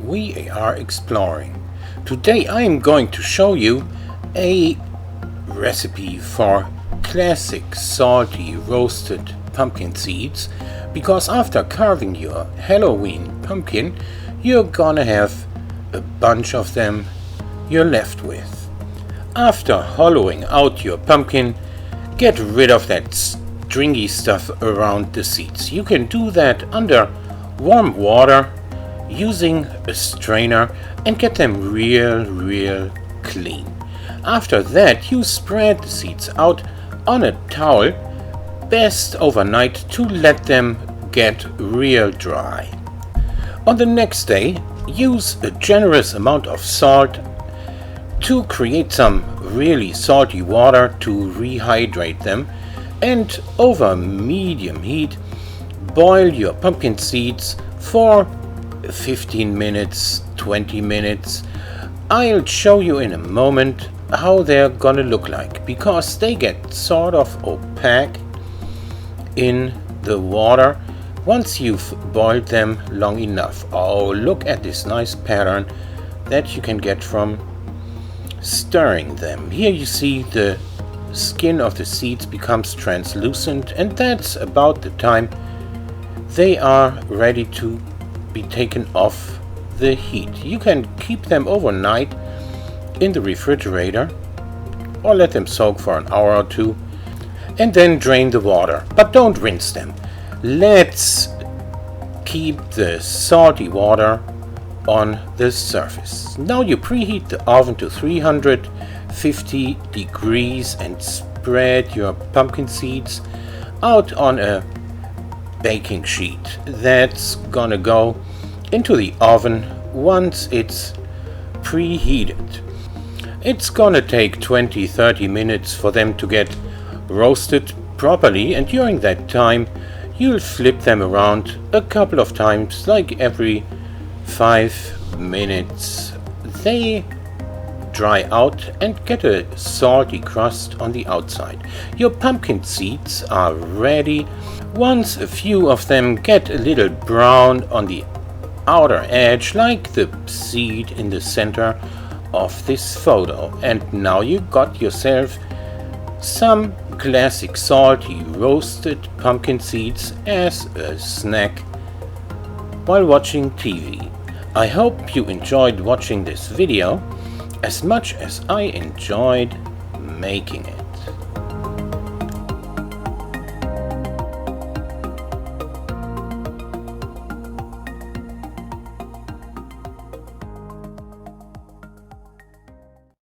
we are exploring. Today I am going to show you a recipe for classic salty roasted pumpkin seeds, because after carving your Halloween pumpkin you're gonna have a bunch of them you're left with. After hollowing out your pumpkin, get rid of that stringy stuff around the seeds. You can do that under warm water using a strainer and get them real clean. After that, you spread the seeds out on a towel, best overnight, to let them get real dry. On the next day, use a generous amount of salt to create some really salty water to rehydrate them, and over medium heat boil your pumpkin seeds for 15 minutes, 20 minutes. I'll show you in a moment how they're gonna look like, because they get sort of opaque in the water once you've boiled them long enough. Oh, look at this nice pattern that you can get from stirring them. Here you see the skin of the seeds becomes translucent, and that's about the time they are ready to be taken off the heat. You can keep them overnight in the refrigerator or let them soak for an hour or two and then drain the water, but don't rinse them. Let's keep the salty water on the surface. Now you preheat the oven to 350 degrees and spread your pumpkin seeds out on a baking sheet that's gonna go into the oven once it's preheated. It's gonna take 20-30 minutes for them to get roasted properly, and during that time you'll flip them around a couple of times, like every 5 minutes. They dry out and get a salty crust on the outside. Your pumpkin seeds are ready once a few of them get a little brown on the outer edge, like the seed in the center of this photo. And now you got yourself some classic salty roasted pumpkin seeds as a snack while watching TV. I hope you enjoyed watching this video as much as I enjoyed making it.